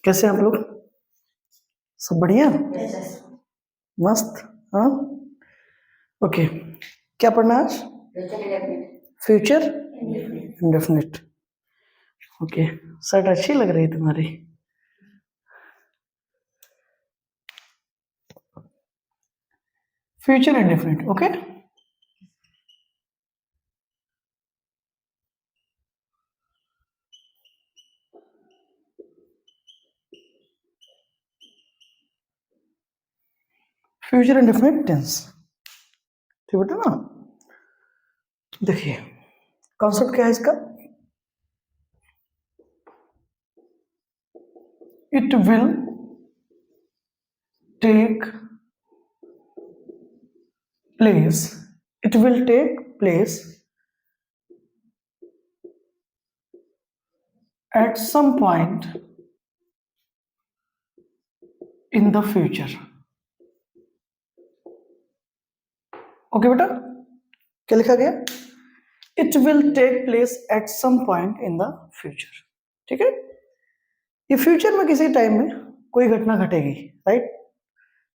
कैसे हैं आप लोग? सब बढ़िया, मस्त। हाँ, ओके। क्या पढ़ना है आज? Future indefinite. ओके, शर्ट अच्छी लग रही है तुम्हारी। Future indefinite, okay. Future indefinite tense, ठीक बेटा ना। देखिए कॉन्सेप्ट क्या है इसका? It will take place, it will take place at some point in the future. Okay बेटा, क्या लिखा गया? It will take place at some point in the future. ठीक है, ये फ्यूचर में किसी टाइम में कोई घटना घटेगी, राइट।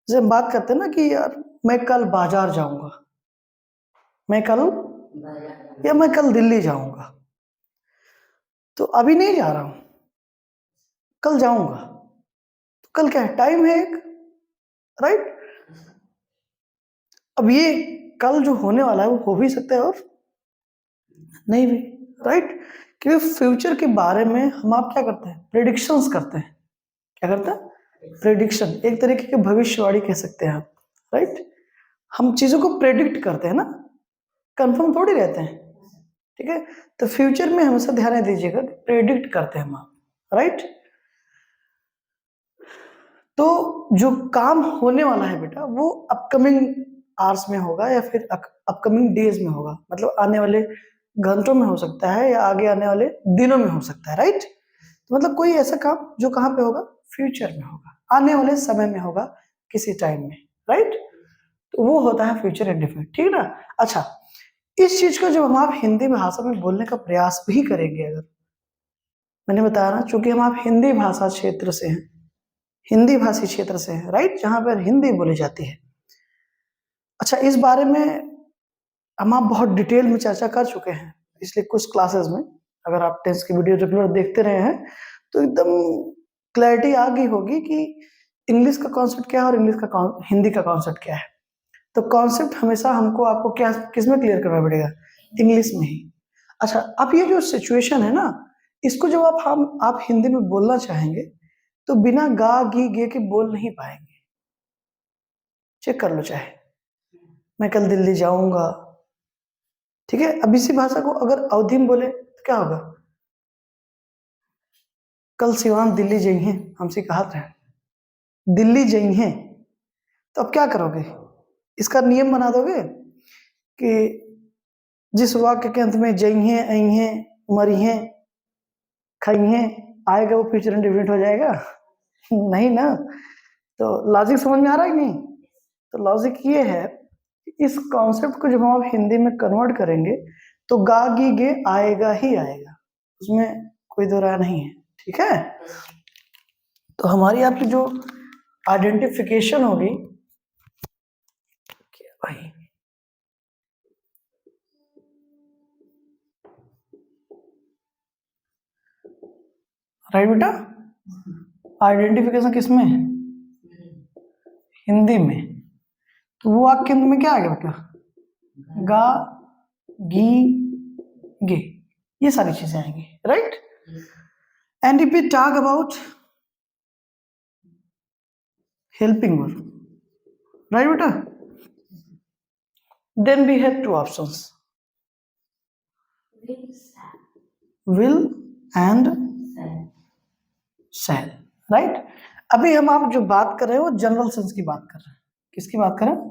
जैसे हम बात करते हैं ना कि यार मैं कल बाजार जाऊंगा, मैं कल या मैं कल दिल्ली जाऊंगा, तो अभी नहीं जा रहा हूं, कल जाऊंगा। तो कल क्या है? टाइम है एक, राइट। अब ये कल जो होने वाला है वो हो भी सकता है और नहीं भी, राइट। क्योंकि फ्यूचर के बारे में हम आप क्या करते हैं? प्रेडिक्शंस करते हैं। क्या करते हैं? प्रेडिक्शन, एक तरीके की भविष्यवाणी कह सकते हैं आप, राइट। हम चीजों को प्रेडिक्ट करते हैं ना, कंफर्म थोड़ी रहते हैं, ठीक है। तो फ्यूचर में हमेशा ध्यान दीजिएगा कि प्रेडिक्ट करते हैं हम आप, राइट। तो जो काम होने वाला है बेटा वो अपकमिंग आवर्स में होगा या फिर अपकमिंग डेज में होगा, मतलब आने वाले घंटों में हो सकता है या आगे आने वाले दिनों में हो सकता है, राइट। तो मतलब कोई ऐसा काम जो कहाँ पे होगा? फ्यूचर में होगा, आने वाले समय में होगा, किसी टाइम में, राइट। तो वो होता है फ्यूचर इंडेफिनिट, ठीक है ना। अच्छा, इस चीज को जब हम आप हिंदी भाषा में बोलने का प्रयास भी करेंगे, अगर मैंने बताया ना, चूंकि हम आप हिंदी भाषा क्षेत्र से हैं, हिंदी भाषी क्षेत्र से है, राइट, जहां पर हिंदी बोली जाती है। अच्छा, इस बारे में हम आप बहुत डिटेल में चर्चा कर चुके हैं पिछले कुछ क्लासेस में। अगर आप टेंस की वीडियो रेगुलर देखते रहे हैं तो एकदम क्लैरिटी आ गई होगी कि इंग्लिश का कॉन्सेप्ट क्या है और हिंदी का कॉन्सेप्ट क्या है। तो कॉन्सेप्ट हमेशा हमको आपको क्या किस में क्लियर करना पड़ेगा? इंग्लिश में ही। अच्छा, अब ये जो सिचुएशन है ना, इसको जब आप हिंदी में बोलना चाहेंगे तो बिना गा गी गे के बोल नहीं पाएंगे। चेक कर लो, चाहे मैं कल दिल्ली जाऊंगा, ठीक है। अब इसी भाषा को अगर अवधि में बोले तो क्या होगा? कल शिवान दिल्ली जाइए, हमसे कहा था दिल्ली जाइए, तो अब क्या करोगे? इसका नियम बना दोगे कि जिस वाक्य के अंत में जाइए, आइए, मरिए, खाइए आएगा वो फ्यूचर इंडेफिनिट हो जाएगा? नहीं ना। तो लॉजिक समझ में आ रहा है कि नहीं? तो लॉजिक ये है, इस कॉन्सेप्ट को जब हम हिंदी में कन्वर्ट करेंगे तो गा गी गे आएगा ही आएगा, उसमें कोई दो राय नहीं है, ठीक है। तो हमारी आपकी जो आइडेंटिफिकेशन होगी भाई, राइट बेटा, आइडेंटिफिकेशन किसमें? हिंदी में। तो वो वाक्य में क्या आ गया बेटा? गा गी गे, ये सारी चीजें आएंगी, right. And if we talk about helping verb, right बेटा, then we have two options, will and shall, right. अभी हम आप जो बात कर रहे हैं वो जनरल सेंस की बात कर रहे हैं। किसकी बात कर रहे हैं?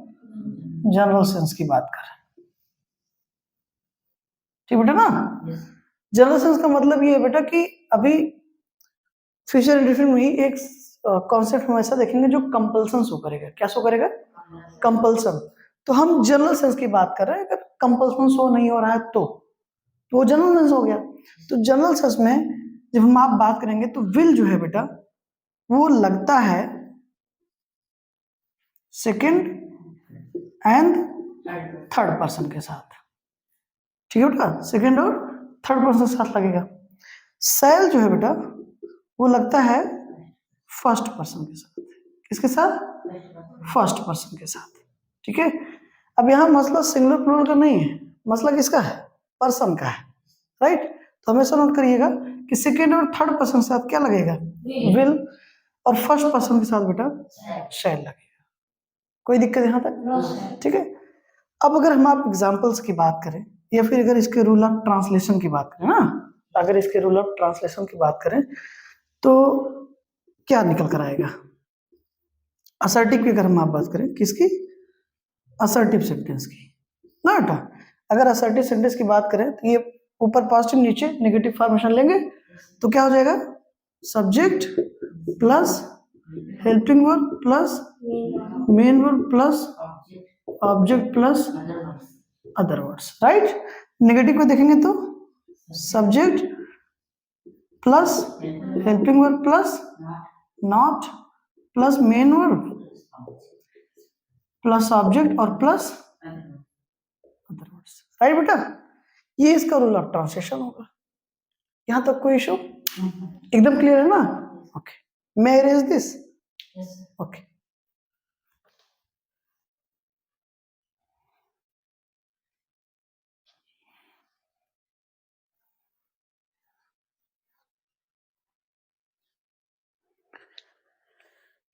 जनरल सेंस की बात कर रहे हैं, ठीक बेटा ना। जनरल सेंस का मतलब ये है बेटा कि अभी फ्यूचर इंडेफिनिट में ही एक कॉन्सेप्ट हम ऐसा देखेंगे जो कंपल्सन शो करेगा। क्या शो करेगा? कंपल्सन। तो हम जनरल सेंस की बात कर रहे हैं, अगर कंपल्सन शो नहीं हो रहा है तो वो जनरल सेंस हो गया। तो जनरल सेंस में जब हम आप बात करेंगे तो विल जो है बेटा वो लगता है सेकंड एंड थर्ड पर्सन के साथ, ठीक है बेटा, सेकंड और थर्ड पर्सन के साथ लगेगा। सेल जो है बेटा वो लगता है फर्स्ट पर्सन के साथ। किसके साथ? फर्स्ट पर्सन के साथ, ठीक है। अब यहाँ मसला सिंगुलर प्लूरल का नहीं है, मसला किसका है? पर्सन का है, राइट। तो हमेशा नोट करिएगा कि सेकेंड और थर्ड पर्सन के साथ क्या लगेगा? विल, और फर्स्ट पर्सन के साथ बेटा शैल लगेगा। कोई दिक्कत यहाँ तक? ठीक है। अब अगर हम आप एग्जाम्पल्स की बात करें या फिर अगर इसके रूल ऑफ ट्रांसलेशन की बात करें ना, अगर इसके रूल ऑफ ट्रांसलेशन की बात करें तो क्या निकल कर आएगा? असर्टिव की अगर हम आप बात करें, किसकी? असर्टिव सेंटेंस की ना बेटा। अगर असर्टिव सेंटेंस की बात करें तो ये ऊपर पॉजिटिव नीचे नेगेटिव फॉर्मेशन लेंगे तो क्या हो जाएगा? Subject plus helping verb plus main verb plus object plus other words, right. Negative को देखेंगे तो subject plus helping verb plus not plus main verb plus object और प्लस अदर वर्ड्स, राइट बेटा। ये इसका रूल ऑफ ट्रांसलेशन होगा। यहां तक कोई इशू? एकदम क्लियर है ना? Okay, may I erase this? Okay,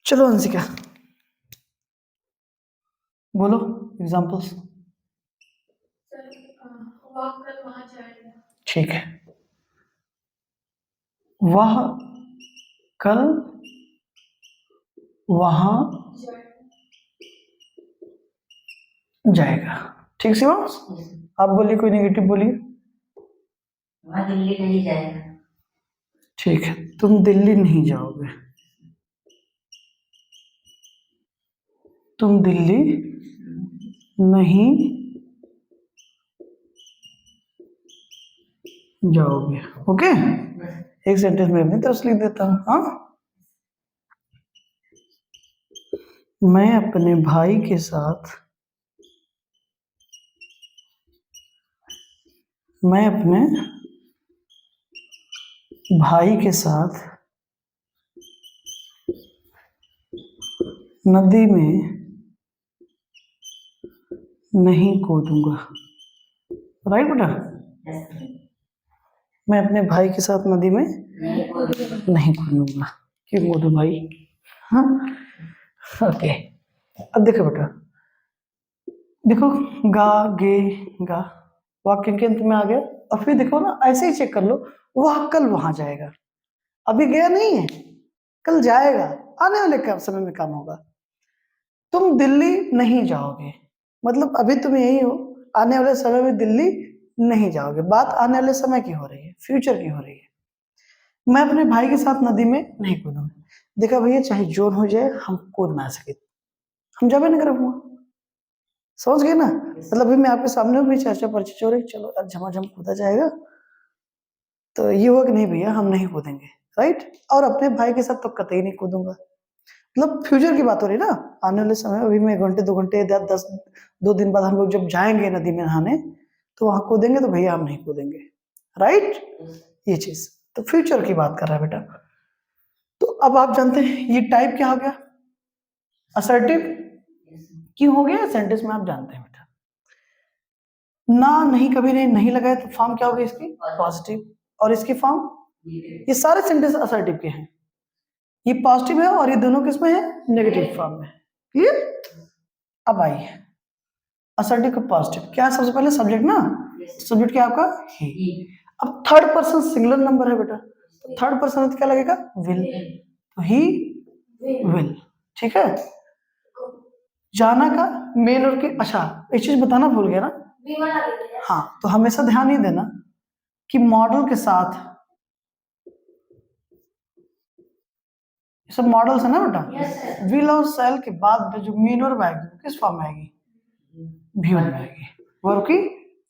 चलो अंशिका बोलो एग्जांपल्स। ठीक है, वह कल वहां जाएगा। ठीक सी बात। आप बोलिए, कोई नेगेटिव बोलिए। वह दिल्ली नहीं जाएगा। ठीक है, तुम दिल्ली नहीं जाओगे। तुम दिल्ली नहीं जाओगे। ओके, एक सेंटेंस में अपनी तरफ से लिख देता हूं। हाँ, मैं अपने भाई के साथ नदी में नहीं कूदूंगा। राइट बेटा, मैं अपने भाई के साथ नदी में नहीं कूदूंगा। क्यों कूदू भाई? हाँ, ओके। अब देखो बेटा, देखो गा गे गा वाक्य के अंत में आ गया। और फिर देखो ना, ऐसे ही चेक कर लो, वह कल वहां जाएगा। अभी गया नहीं है, कल जाएगा, आने वाले समय में काम होगा। तुम दिल्ली नहीं जाओगे, मतलब अभी तुम यही हो, आने वाले समय में दिल्ली नहीं जाओगे। बात आने वाले समय की हो रही है, फ्यूचर की हो रही है। मैं अपने भाई के साथ नदी में नहीं कूदूंगा। देखा भैया, चाहे जोर हो जाए हम कूद ना सके, हम जावे नहीं करूंगा। समझ गए ना? मतलब अभी मैं आपके सामने भी चर्चा परिचय हो रही, चलो आज झमाझम कूदा जाएगा, तो ये हुआ कि नहीं भैया हम नहीं कूदेंगे, राइट। और अपने भाई के साथ तो कतई नहीं कूदूंगा। मतलब फ्यूचर की बात हो रही ना, आने वाले समय अभी मैं घंटे 2 घंटे 10 2 दिन बाद हम लोग जब जाएंगे नदी में नहाने तो वहां कूदेंगे, तो भैया हम नहीं कूदेंगे, राइट। ये चीज तो फ्यूचर की बात कर रहा है बेटा। तो अब आप जानते हैं ये टाइप क्या हो गया? असर्टिव। क्यों हो गया सेंटेंस में? आप जानते हैं बेटा, ना नहीं कभी नहीं लगाए तो फॉर्म क्या होगी इसकी? पॉजिटिव। और इसकी फॉर्म, ये सारे सेंटेंस असर्टिव के हैं। ये पॉजिटिव है और ये दोनों किसमें है? नेगेटिव फॉर्म में। क्लियर? अब आइए असर्टिव का पॉजिटिव क्या है? सबसे पहले सब्जेक्ट ना, सब्जेक्ट क्या आपका? ही। अब थर्ड पर्सन सिंगुलर नंबर है बेटा, तो थर्ड पर्सन क्या लगेगा? विल। तो ही विल, ठीक है। जाना का मेन और की, अच्छा एक चीज बताना भूल गया ना। हाँ, तो हमेशा ध्यान ये देना कि मॉडल के साथ, सब मॉडल्स है ना बेटा, विल और सेल के बाद जो मेन वर्ब आएगी किस फॉर्म में आएगी? भी में आएगी। वर्ब की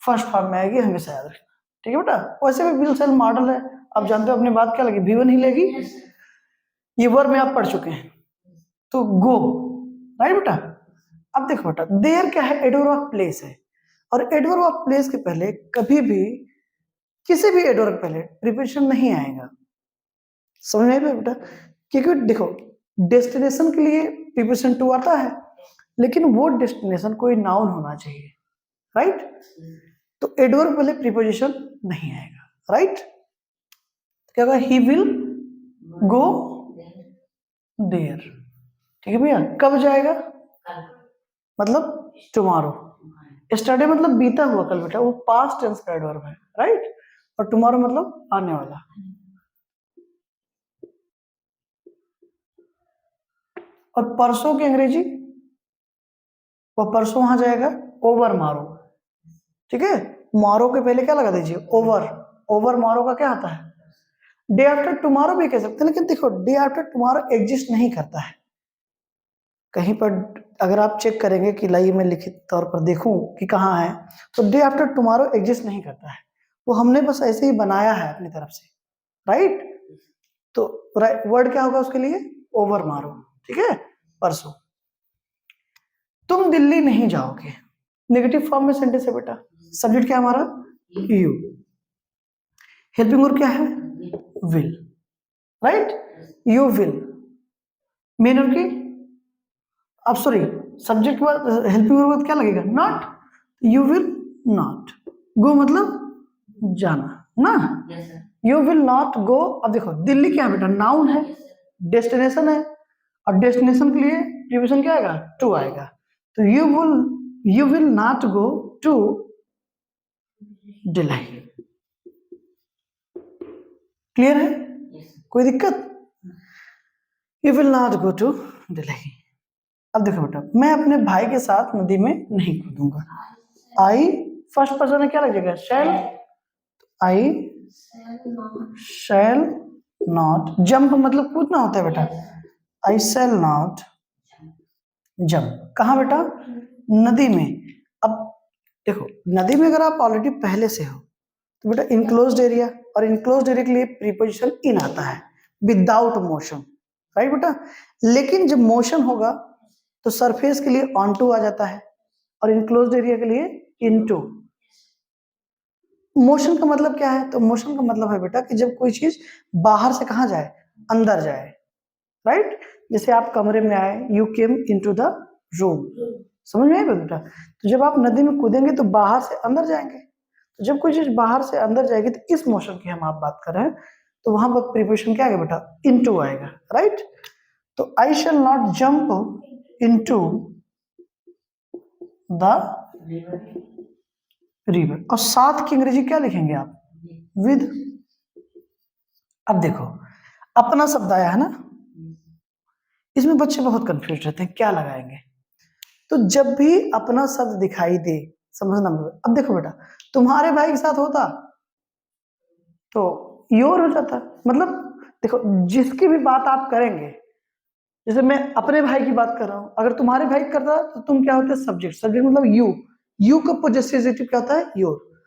फर्स्ट फॉर्म में आएगी, हमेशा याद रखना, ठीक है बेटा। वैसे भी विल सेल मॉडल है, आप जानते हो अपनी बात क्या लगी? भी1 ही लेगी। ये वर्ब में आप पढ़ चुके हैं, तो गो, राइट बेटा। अब देखो बेटा, देयर क्या है, एडवर्ब ऑफ प्लेस है, और एडवर्ब ऑफ प्लेस के पहले कभी भी किसी भी एडवर्ब के पहले प्रीपोजिशन नहीं आएगा, समझ में आया बेटा। क्योंकि देखो डेस्टिनेशन के लिए प्रीपोजिशन टू आता है, लेकिन वो डेस्टिनेशन कोई नाउन होना चाहिए, राइट। तो एडवर्ब पहले प्रीपोजिशन नहीं आएगा, राइट। क्या होगा, ही विल गो देयर, ठीक है भैया। कब जाएगा, मतलब टुमारो। स्टरडे मतलब बीता हुआ कल बेटा, वो पास्ट टेंस का एडवर्ब है, राइट। और टुमारो मतलब आने वाला। और परसों की अंग्रेजी, वो परसों वहां जाएगा ओवर मारो, ठीक है। मारो के पहले क्या लगा दीजिए, ओवर। ओवर मारो का क्या आता है, डे आफ्टर टुमारो भी कह सकते हैं, लेकिन देखो डे आफ्टर टुमारो एग्जिस्ट नहीं करता है कहीं पर। अगर आप चेक करेंगे कि लाइए मैं लिखित तौर पर देखूं कि कहाँ है, तो डे आफ्टर टुमारो एग्जिस्ट नहीं करता है, वो हमने बस ऐसे ही बनाया है अपनी तरफ से, राइट। तो वर्ड क्या होगा उसके लिए, ओवर मारो, ठीक है, परसों। तुम दिल्ली नहीं जाओगे, नेगेटिव फॉर्म में सेंटेंस है बेटा। सब्जेक्ट क्या हमारा, यू। हेल्पिंग वर्ब क्या है, will, right. You will. Main verb की, अब sorry, subject verb helping verb क्या लगेगा, नॉट। यू विल नॉट गो, मतलब जाना ना, यू विल नॉट गो। अब देखो दिल्ली क्या है बेटा, नाउन है, डेस्टिनेशन है, और डेस्टिनेशन के लिए प्रीपोजिशन क्या आएगा, टू आएगा। तो you will not go to Delhi. Clear है, कोई दिक्कत, you will not go to Delhi. अब देखो बेटा, मैं अपने भाई के साथ नदी में नहीं कूदूंगा। आई फर्स्ट पर्सन में क्या लग जाएगा, शैल। आई शैल नॉट जंप, मतलब कूदना होता है बेटा। आई शैल नॉट जंप, कहाँ बेटा, नदी में। अब देखो नदी में अगर आप ऑलरेडी पहले से हो तो बेटा इनक्लोज्ड एरिया, और इनक्लोज्ड एरिया के लिए प्रीपोजिशन इन आता है, विदाउट मोशन, राइट बेटा। लेकिन जब मोशन होगा तो सरफेस के लिए ऑन टू आ जाता है, और इनक्लोज्ड एरिया के लिए इनटू। मोशन का मतलब क्या है, तो मोशन का मतलब है बेटा कि जब कोई चीज बाहर से कहाँ जाए, अंदर जाए, राइट। जैसे आप कमरे में आए, you came into the room, समझ में आया बेटा। तो जब आप नदी में कूदेंगे तो बाहर से अंदर जाएंगे, तो जब कोई चीज बाहर से अंदर जाएगी तो इस मोशन की हम आप बात कर रहे हैं, तो वहां पर प्रीपोजिशन क्या आएगा बेटा, इनटू आएगा, राइट। तो I shall not jump into the river, और साथ की अंग्रेजी क्या लिखेंगे आप, विद। अब देखो अपना शब्द आया है ना, इसमें बच्चे बहुत कंफ्यूज रहते हैं क्या लगाएंगे। तो जब भी अपना शब्द दिखाई दे, समझना। अब देखो बेटा, तुम्हारे भाई के साथ होता तो योर हो जाता, मतलब देखो जिसकी भी बात आप करेंगे, जैसे मैं अपने भाई की बात कर रहा हूं, अगर तुम्हारे भाई करता तो तुम क्या होते, सब्जेक्ट। सब्जेक्ट मतलब यू, यू का पोजेसिव एडजेक्टिव क्या होता है, योर।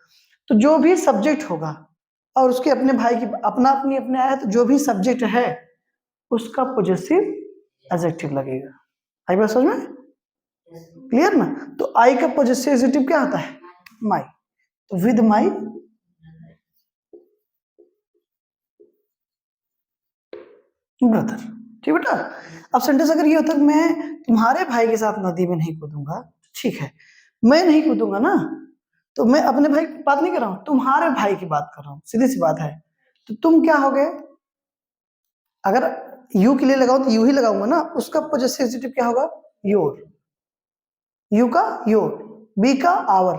तो जो भी सब्जेक्ट होगा और उसके अपने भाई की अपना अपनी अपने आया, तो जो भी सब्जेक्ट है उसका पोजेसिव एडजेक्टिव लगेगा। आई बात समझ में, क्लियर ना। तो आई का पोजेसिव एडजेक्टिव क्या आता है, माई। तो विद माई ब्रदर, ठीक बेटा। अब सेंटेंस अगर ये होता कि मैं तुम्हारे भाई के साथ नदी में नहीं कूदूंगा, ठीक है, मैं नहीं कूदूंगा ना, तो मैं अपने भाई की बात नहीं कर रहा हूं, तुम्हारे भाई की बात कर रहा हूं, सीधी सी बात है। तो तुम क्या हो गए, अगर यू के लिए लगाऊं तो यू ही लगाऊंगा ना, उसका पोजेसिव एडजेक्टिव क्या होगा, योर। यू का योर, बी का आवर।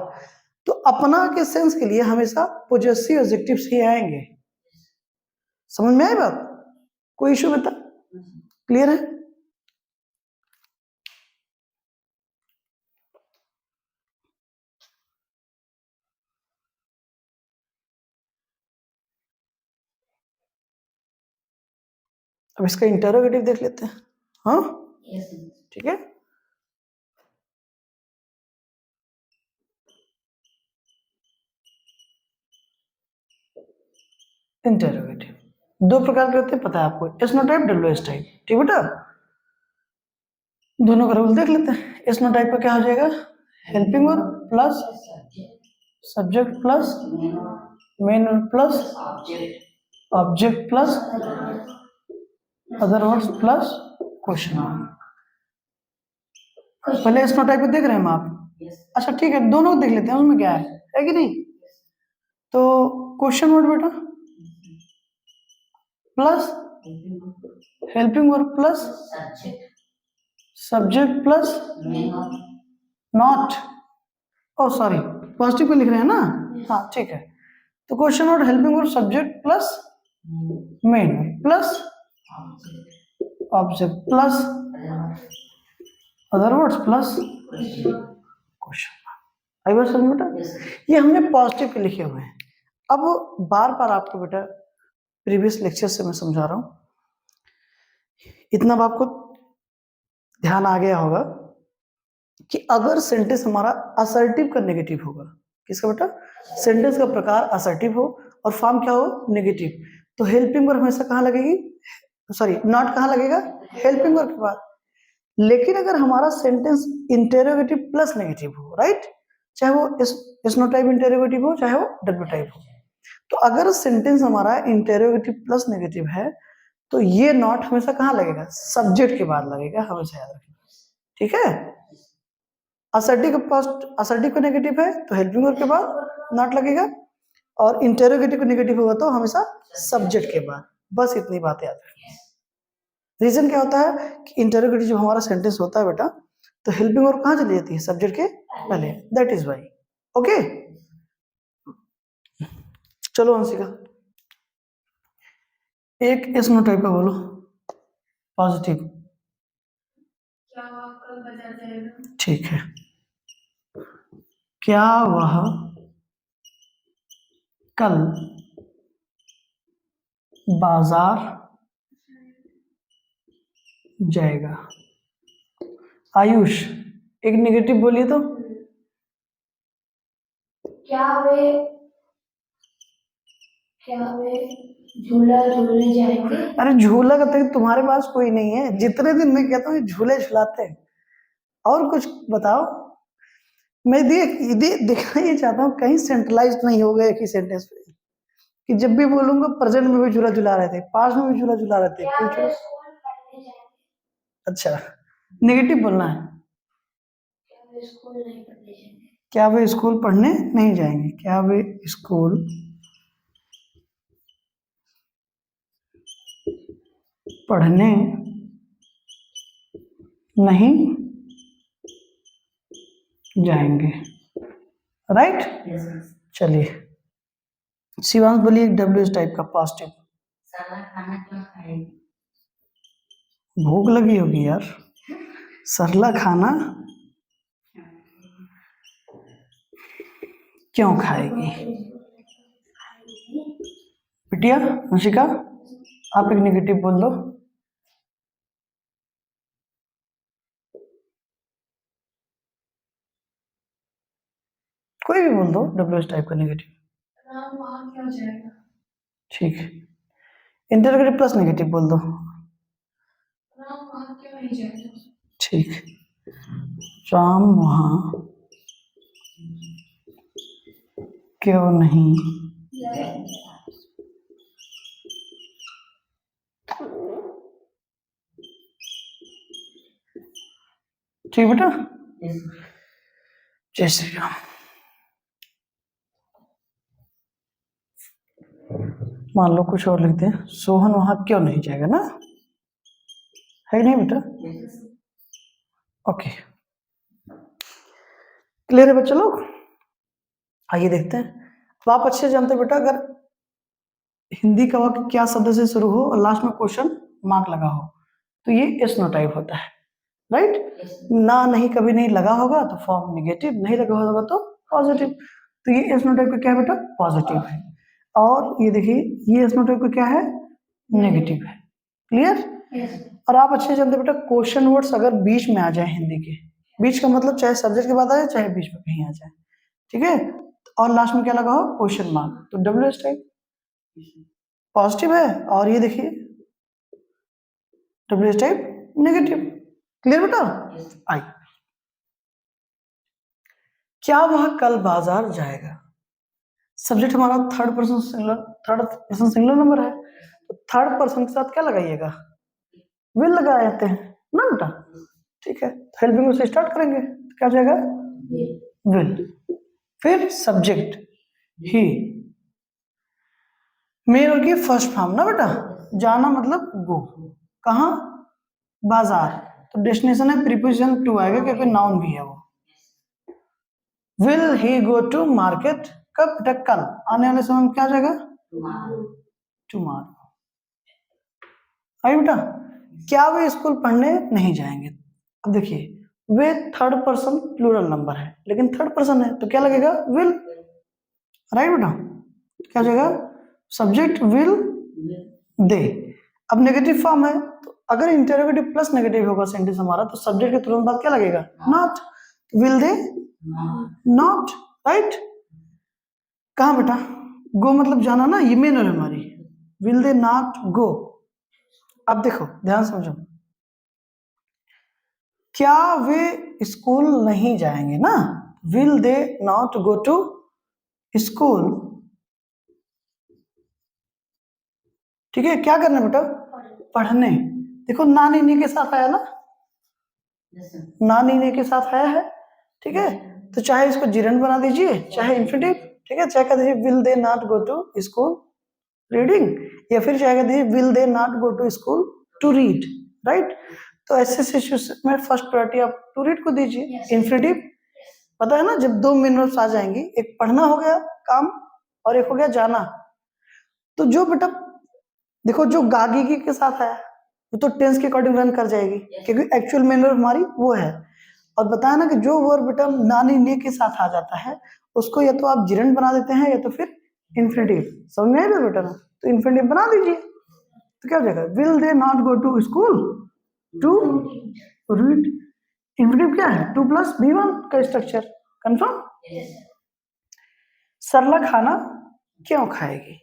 तो अपना के सेंस के लिए हमेशा पोजेसिव एडजेक्टिव ही आएंगे, समझ में आई बात, कोई इशू बेटा, क्लियर है। अब इसका इंटरोगेटिव देख लेते हैं, हाँ ठीक है। इंटरोगेटिव दो प्रकार के होते हैं, पता है आपको, S no type, W S type. ठीक बेटा, दोनों का रूल देख लेते हैं। एस नो टाइप का क्या हो जाएगा, helping verb plus subject plus main verb plus object plus other words plus question mark. पहले एस नो टाइप को देख रहे हैं हम आप? अच्छा ठीक है, दोनों को देख लेते हैं, उसमें क्या है कि नहीं। तो क्वेश्चन वर्ड बेटा plus helping verb plus subject plus not, oh sorry positive पे लिख रहे हैं ना, हाँ ठीक है। तो question word helping verb subject plus main plus object plus other words plus question. आई बार समझ बेटा, ये हमने पॉजिटिव पे लिखे हुए हैं। अब बार बार आपको बेटा प्रीवियस लेक्चर से मैं समझा रहा हूं, इतना अब आपको ध्यान आ गया होगा कि अगर सेंटेंस हमारा असर्टिव का नेगेटिव होगा, किसका बेटा, सेंटेंस का प्रकार असर्टिव हो और फॉर्म क्या हो, नेगेटिव, तो हेल्पिंग वर्ब हमेशा कहाँ लगेगी, सॉरी नॉट कहाँ लगेगा, हेल्पिंग वर्ब के बाद। लेकिन अगर हमारा सेंटेंस इंटेरोगेटिव प्लस नेगेटिव हो, राइट, चाहे वो एस नो टाइप इंटेरोगेटिव हो चाहे वो डब्ल्यू टाइप हो, तो अगर सेंटेंस हमारा इंटेरोगेटिव प्लस नेगेटिव है तो ये नॉट हमेशा कहाँ लगेगा, सब्जेक्ट के बाद लगेगा, हमेशा याद रखना। ठीक है, असर्टिव का फर्स्ट, असर्टिव का नेगेटिव है तो हेल्पिंग वर्ब के बाद नॉट लगेगा, और इंटेरोगेटिव का नेगेटिव होगा तो हमेशा सब्जेक्ट के बाद। बस इतनी बात याद रखना। रीजन क्या होता है कि इंटेरोगेटिव जब हमारा सेंटेंस होता है बेटा तो हेल्पिंग वर्ब कहाँ चली जाती है, सब्जेक्ट के पहले, दैट इज वाई। ओके, चलो अंशिका एक एस नो टाइप का बोलो, पॉजिटिव। क्या वह कल बाजार जाएगा? ठीक है, क्या वह कल बाजार जाएगा। आयुष एक नेगेटिव बोलिए तो, क्या वे झूला झूलने जाएंगे? अरे झूला का तो तुम्हारे पास कोई नहीं है, जितने दिन मैं कहता हूँ झूले झुलाते हैं, और कुछ बताओ। मैं देखना ये चाहता हूँ कहीं सेंट्रलाइज नहीं हो गए एक ही सेंटेंस पे, कि जब भी बोलूंगा प्रेजेंट में भी झूला झुला रहे थे, पास्ट में भी झूला झुला रहे थे, क्या फ्यूचर। वे स्कूल पढ़ने जाएंगे? अच्छा, नेगेटिव बोलना है। क्या वे स्कूल नहीं पढ़ने जाएंगे? क्या वे स्कूल पढ़ने नहीं जाएंगे, क्या वे स्कूल पढ़ने नहीं जाएंगे, राइट। चलिए शिवांश बोलिए डब्ल्यू एस टाइप का पॉजिटिव। साला खाना क्यों खाएगी? भूख लगी होगी यार, सरला खाना क्यों खाएगी। बिटिया अंशिका आप एक नेगेटिव बोल दो। कोई भी बोल दो डब्ल्यू एस टाइप का नेगेटिव। राम वहाँ क्यों जाएगा? ठीक है, इंटरगेटिव प्लस नेगेटिव बोल दो। राम वहाँ क्यों नहीं जाएगा? ठीक, राम वहाँ क्यों नहीं ठीक बेटा, जय श्री राम। मान लो कुछ और लिखते हैं, सोहन वहां क्यों नहीं जाएगा ना, है कि नहीं बेटा। ओके क्लियर है बच्चे लोग। आइए देखते हैं, अब आप अच्छे जानते हैं बेटा अगर हिंदी का वाक्य क्या शब्द से शुरू हो और लास्ट में क्वेश्चन मार्क लगा हो तो ये एस नो टाइप होता है, राइट। ना नहीं कभी नहीं लगा होगा तो फॉर्म नेगेटिव, नहीं लगा होगा तो पॉजिटिव। तो ये एस नो टाइप का क्या है बेटा, पॉजिटिव है। और ये देखिए ये एस नो टाइप का क्या है, नेगेटिव है। क्लियर। और आप अच्छे जानते बेटा क्वेश्चन वर्ड्स अगर बीच में आ जाए, हिंदी के बीच का मतलब चाहे सब्जेक्ट के बाद आए चाहे बीच में कहीं आ जाए, ठीक है, और लास्ट में क्या लगा हो क्वेश्चन मार्क, तो डब्ल्यू एस टाइप। पॉजिटिव है, और ये देखिए डब्ल्यू टाइप नेगेटिव। क्लियर बेटा? आई, क्या वह कल बाजार जाएगा? सब्जेक्ट हमारा थर्ड पर्सन सिंगुलर नंबर है, तो थर्ड पर्सन के साथ क्या लगाइएगा? विल लगा देते हैं ना बेटा। ठीक है, हेल्पिंग से स्टार्ट करेंगे, तो क्या हो जाएगा? विल। फिर सब्जेक्ट ही, मेन और की फर्स्ट फॉर्म ना बेटा, जाना मतलब गो, कहाँ? बाजार, तो डेस्टिनेशन है, प्रीपोजिशन टू आएगा क्योंकि नाउन भी है वो। Will he go to market? कब बेटा? कल। आने वाले समय में क्या हो जाएगा? टुमारो। आई बेटा? क्या वे स्कूल पढ़ने नहीं जाएंगे? अब देखिए, वे थर्ड पर्सन प्लूरल नंबर है, लेकिन थर्ड पर्सन है तो क्या लगेगा? विल। राइट बेटा? क्या हो जाएगा? सब्जेक्ट विल, दे। अब नेगेटिव फॉर्म है, तो अगर इंटरोगेटिव प्लस नेगेटिव होगा सेंटेंस हमारा, तो सब्जेक्ट के तुरंत बाद क्या लगेगा? Not. Will they not? Right? कहा बेटा? गो मतलब जाना ना, ये मेन है हमारी। विल दे नॉट गो? अब देखो ध्यान समझो, क्या वे स्कूल नहीं जाएंगे ना, will they not go to school? ठीक है, क्या करना बेटा? पढ़ने। देखो ना नीने के साथ आया ना, ना नीने के साथ आया है। ठीक है, तो चाहे इसको जिरंड बना दीजिए, चाहे इंफिनिटिव। ठीक है, चाहे कह दीजिए will they not go to school reading, या फिर चाहे कह दीजिए will they not go to school to read. Right? तो ऐसे सिचुएशन में फर्स्ट प्रायोरिटी आप टू रीड को दीजिए। इंफिनिटिव पता है ना, जब दो मिनरल्स आ जाएंगी, एक पढ़ना हो गया काम और एक हो गया जाना, तो जो बेटा देखो जो गागी के साथ है वो तो टेंस के अकॉर्डिंग रन कर जाएगी, क्योंकि एक्चुअल मिनरल हमारी वो है। और बताया ना कि जो वर्ब बेटा नानी ने के साथ आ जाता है, उसको या तो आप जिरंड बना देते हैं या तो फिर इंफिनिटिव। समझ में आएगा बेटा ना? तो इंफिनिटिव बना दीजिए, तो क्या हो जाएगा? Will they not go to school to read. Infinitive क्या है? 2 + B1 का स्ट्रक्चर। कंफर्म? सरला खाना क्यों खाएगी?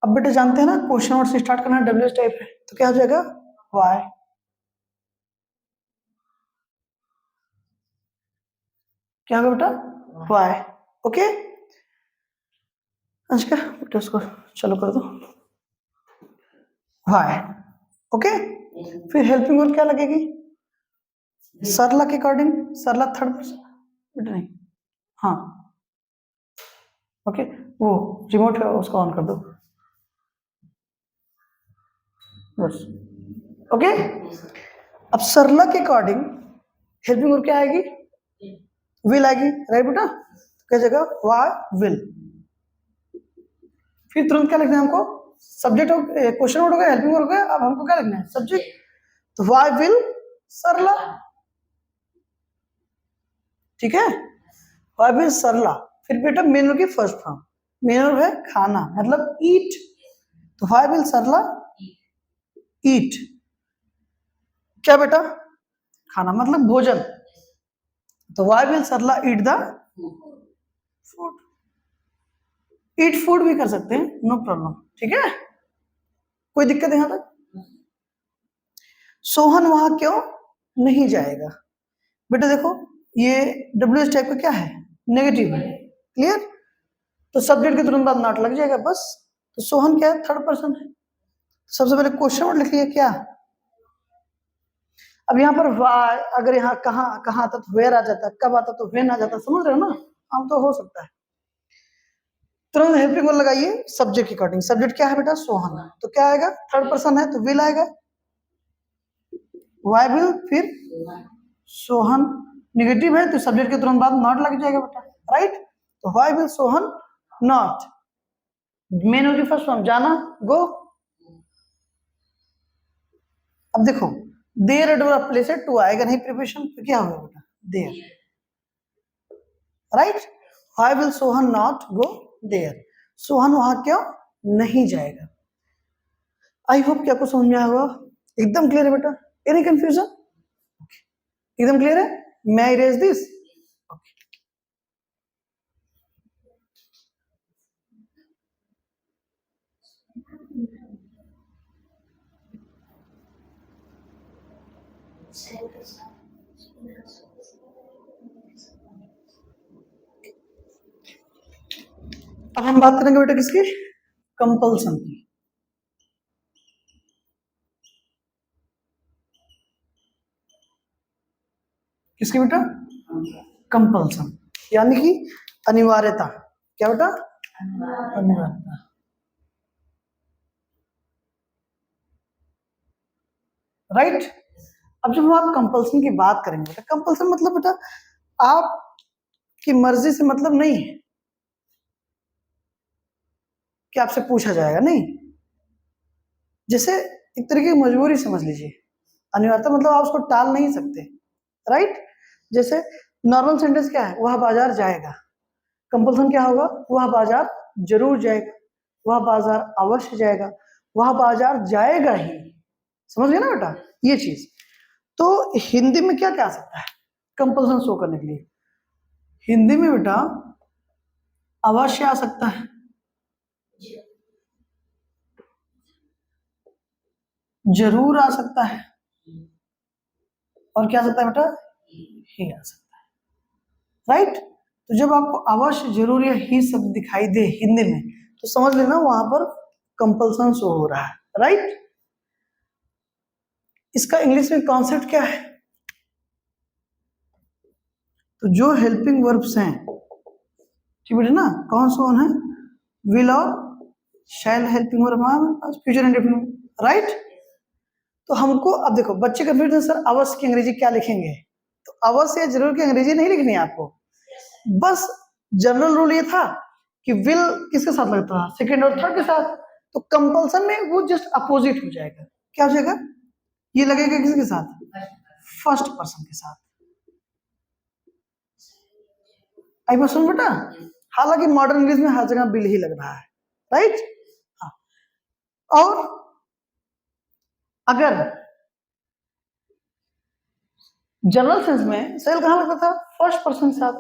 अब बेटा जानते हैं ना, क्वेश्चन वर्ड से स्टार्ट करना डब्ल्यू टाइप है, तो क्या हो जाएगा? वाई। क्या होगा बेटा? वाई। ओके अंशिका, बेटा उसको चलो कर दो। वाई। ओके, फिर हेल्पिंग वर्ब क्या लगेगी? सरला के अकॉर्डिंग, सरला थर्ड पर्सन बेटा नहीं, हाँ ओके, वो रिमोट है उसको ऑन कर दो बस। ओके, अब सरला के अकॉर्डिंग हेल्पिंग वर्ब क्या आएगी? विल आएगी। राइट बेटा? क्या जगह? Why will. फिर तुरंत क्या लिखना है हमको? सब्जेक्ट हो, क्वेश्चन वर्ड हो गया, हेल्पिंग वर्ब हो गया, अब हमको क्या लिखना है? सब्जेक्ट। तो वाई विल सरला। ठीक है, वाई विल सरला। फिर बेटा मेन वर्ब की फर्स्ट फॉर्म, मेन वर्ब है खाना मतलब ईट, तो वाई विल सरला ईट। क्या बेटा? खाना मतलब भोजन, तो why will Sarla eat the food. Eat food भी कर सकते हैं, नो प्रॉब्लम। ठीक है, कोई दिक्कत यहां तक? सोहन वहां क्यों नहीं जाएगा? बेटा देखो ये डब्ल्यू एस टाइप का क्या है? नेगेटिव है। क्लियर? तो सब्जेक्ट के तुरंत बाद नॉट लग जाएगा बस। तो सोहन क्या है? थर्ड पर्सन है। सबसे पहले क्वेश्चन वर्ड लिखिए क्या। अब यहाँ पर वाई, अगर यहाँ कहाँ कहाँ आता तो वेयर आ जाता, कब आता तो वेन आ जाता। समझ रहे हो ना? हम तो हो सकता है। तुरंत हेल्पिंग वर्ब लगाइए सब्जेक्ट के अकॉर्डिंग। सब्जेक्ट क्या है बेटा? सोहन, तो क्या आएगा? थर्ड पर्सन है तो विल आएगा। वाई विल, फिर सोहन। निगेटिव है तो सब्जेक्ट के तुरंत बाद नॉट लग जाएगा बेटा। राइट? तो why will Sohan not. Main होगी फर्स्ट फॉर्म, जाना गो। अब देखो देर एडवर्ब ऑफ प्लेस है, टू आएगा नहीं प्रिपरेशन, तो क्या होगा बेटा? There. Right? Why will Sohan not go there? Sohan वहां क्यों नहीं जाएगा? आई होप कि आपको समझ में आया होगा। एकदम क्लियर है बेटा? Any confusion? एकदम क्लियर है? मैं इरेज दिस? सैल के साथ अब हम बात करेंगे बेटा किसकी, कंपल्सन की। किसकी बेटा, कंपल्सन, यानी कि अनिवार्यता। क्या बेटा, अनिवार्यता। राइट। अब जब हम आप कंपल्सन की बात करेंगे बेटा, कंपल्सन मतलब बेटा आपकी मर्जी से मतलब नहीं है कि आपसे पूछा जाएगा, नहीं। जैसे एक तरीके की मजबूरी समझ लीजिए। अनिवार्यता मतलब आप उसको टाल नहीं सकते। राइट। जैसे नॉर्मल सेंटेंस क्या है, वह बाजार जाएगा। कंपल्सन क्या होगा, वह बाजार जरूर जाएगा, वह बाजार अवश्य जाएगा, वह बाजार जाएगा ही। समझ गए ना बेटा ये चीज। तो हिंदी में क्या क्या आ सकता है कंपल्सन शो करने के लिए। हिंदी में बेटा अवश्य आ सकता है, जरूर आ सकता है, और क्या आ सकता है बेटा, ही आ सकता है। राइट। तो जब आपको अवश्य, जरूर या ही शब्द दिखाई दे हिंदी में, तो समझ लेना वहां पर कंपल्सन शो हो रहा है। राइट। इसका इंग्लिश में कॉन्सेप्ट क्या है, तो जो हेल्पिंग वर्ब्स हैं, ठीक बेटा ना, कौन से कौन है, विल और शैल हेल्पिंग वर्ब हमारे पास, फ्यूचर इंडेफिनिट। राइट। तो हमको अब देखो बच्चे कंफ्यूज हैं, सर अवश्य की अंग्रेजी क्या लिखेंगे। तो अवश्य या जरूर की अंग्रेजी नहीं लिखनी है आपको, बस जनरल रूल ये था कि विल किसके साथ लगता है, सेकंड और थर्ड के साथ। तो कंपल्सन में वो जस्ट अपोजिट हो जाएगा। क्या हो जाएगा, ये लगेगा किसके साथ, फर्स्ट पर्सन के साथ। आई बात सुन बेटा, हालांकि मॉडर्न इंग्लिश में हर जगह बिल ही लग रहा है। राइट। हाँ। और अगर जनरल सेंस में सेल कहां लगता था, फर्स्ट पर्सन के साथ,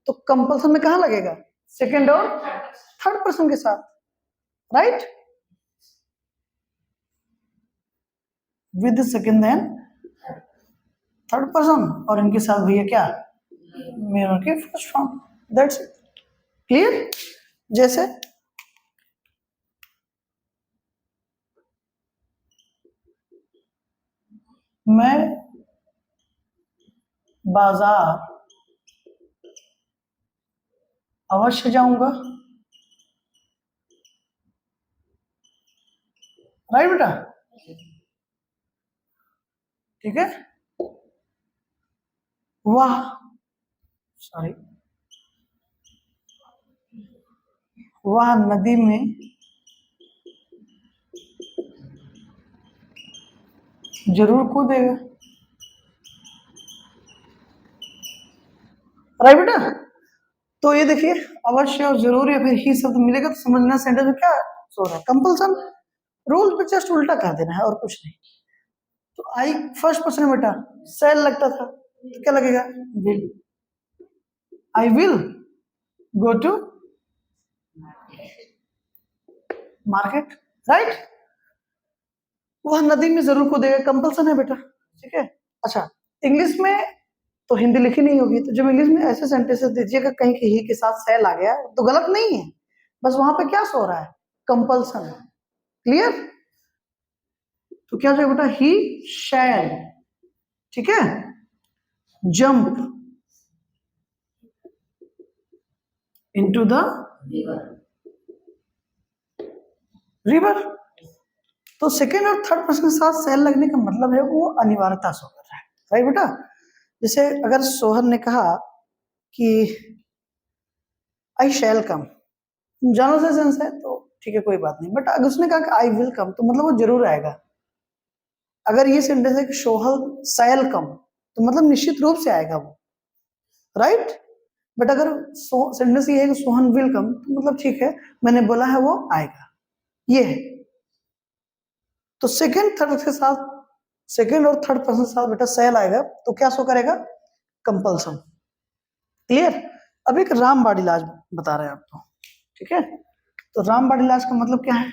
तो कंपल्सन में कहां लगेगा, सेकंड और थर्ड पर्सन के साथ। Right. With second and third person, और इनके साथ भैया क्या, मेयर के first form. That's it. Clear. जैसे मैं बाजार अवश्य जाऊंगा। राइट बेटा, ठीक है। वह, सॉरी, वह नदी में जरूर कूदेगा। राइट बेटा। तो ये देखिए अवश्य और जरूर या फिर ही शब्द मिलेगा तो समझना सेंटेंस में क्या सो रहा है, कंपल्सन। रूल पे जस्ट उल्टा कर देना है और कुछ नहीं। तो आई फर्स्ट पर्सन में बेटा सेल लगता था, तो क्या लगेगा, will. I will go to market. Right. वह नदी में जरूर कूदेगा, कंपल्सन है बेटा। ठीक है। अच्छा, इंग्लिश में तो हिंदी लिखी नहीं होगी, तो जब इंग्लिश में ऐसे सेंटेंसेस दीजिएगा कहीं के ही के साथ सेल आ गया तो गलत नहीं है, बस वहां पे क्या सो रहा है, कंपल्सन। क्लियर। तो क्या हो जाएगा बेटा, ही शैल, ठीक है, जंप इनटू द रिवर। तो सेकेंड और थर्ड पर्सन के साथ सेल लगने का मतलब है वो अनिवार्यता शो कर रहा है। राइट बेटा। जैसे अगर सोहर ने कहा कि आई शैल कम, जनरल से सेंस है तो ठीक है कोई बात नहीं, बट अगर उसने कहा कि आई विल कम तो मतलब वो जरूर आएगा। अगर ये सेंटेंस है कि सोहल शैल कम तो मतलब निश्चित रूप से आएगा वो। राइट। बट अगर सेंटेंस ये है कि सोहन विल कम तो मतलब ठीक है मैंने बोला है वो आएगा, ये है। तो सेकेंड थर्ड के साथ, सेकेंड और थर्ड पर्सन के साथ बेटा सेल आएगा तो क्या शो करेगा, कंपल्सन। क्लियर। अब एक रामबाड़ इलाज बता रहे हैं आपको, ठीक है। तो रामबाड़ इलाज का मतलब क्या है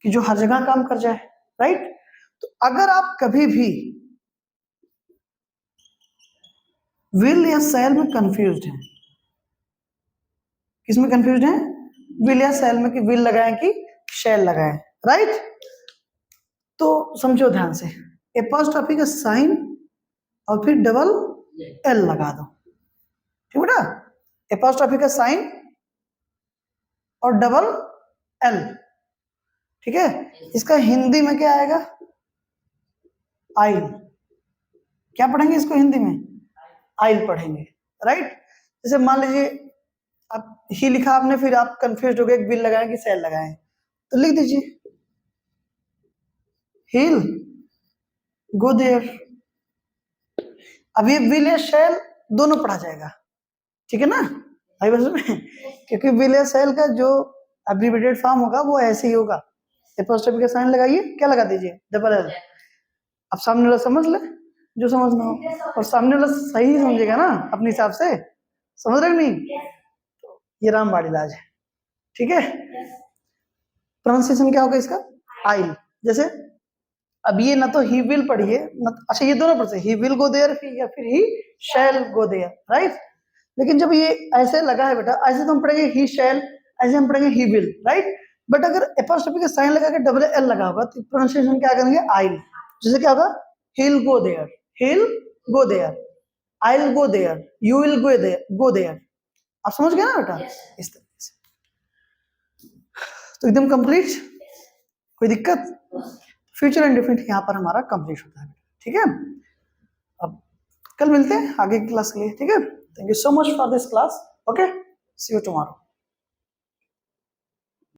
कि जो हर जगह काम कर जाए। राइट। तो अगर आप कभी भी विल या शैल में कंफ्यूज्ड है। किसमें कंफ्यूज्ड है? विल या शैल में, कि विल लगाएं कि शैल लगाएं, राइट? तो समझो ध्यान से, एपॉस्ट्रोफी का साइन और फिर डबल एल लगा दो, ठीक बेटा? एपॉस्ट्रोफी का साइन और डबल एल, ठीक है? इसका हिंदी में क्या आएगा? आइल। क्या पढ़ेंगे इसको हिंदी में? आइल पढ़ेंगे, राइट? जैसे मान लीजिए आप ही लिखा आपने, फिर आप कंफ्यूज हो गए विल लगाएं कि शैल लगाएं, तो लिख दीजिए he'll go there। अब ये विल या शैल दोनों पढ़ा जाएगा, ठीक है ना? आई बस में, क्योंकि विल या शैल का जो एब्रिविएटेड फॉर्म होगा वो ऐसे ही होगा। एपॉस्ट्रोफी का साइन लगाइए, क्या लगा दीजिए? Double L. अब सामने वाला समझ ले जो समझना हो, और सामने वाला सही समझेगा ना अपने हिसाब से, समझ रहे नहीं? तो ये रामबाण इलाज है, ठीक है? प्रोनाउंसिएशन क्या होगा इसका? आइल। जैसे अब ये ना तो ही विल पढ़िए, अच्छा ये दोनों पढ़ते, ही विल गो देयर या फिर ही शैल गो देयर, राइट? लेकिन जब ये ऐसे लगा है बेटा, ऐसे तो हम पढ़ेंगे ही शैल, ऐसे हम पढ़ेंगे ही विल, राइट? बट अगर एपॉस्ट्रोफी का साइन लगा के डबल एल लगा होगा तो प्रोनाउंसिएशन क्या करेंगे? आइल। जैसे क्या होगा? he'll go there, he'll go there, I'll go there, you will go there। आप समझ गए ना बेटा? इस तरीके से तो एकदम कंप्लीट, कोई दिक्कत? फ्यूचर इंडेफिनिट यहाँ पर हमारा कंप्लीट होता है, ठीक है? अब कल मिलते हैं आगे की क्लास के लिए, ठीक है? Thank you so much for this class, okay, see you tomorrow.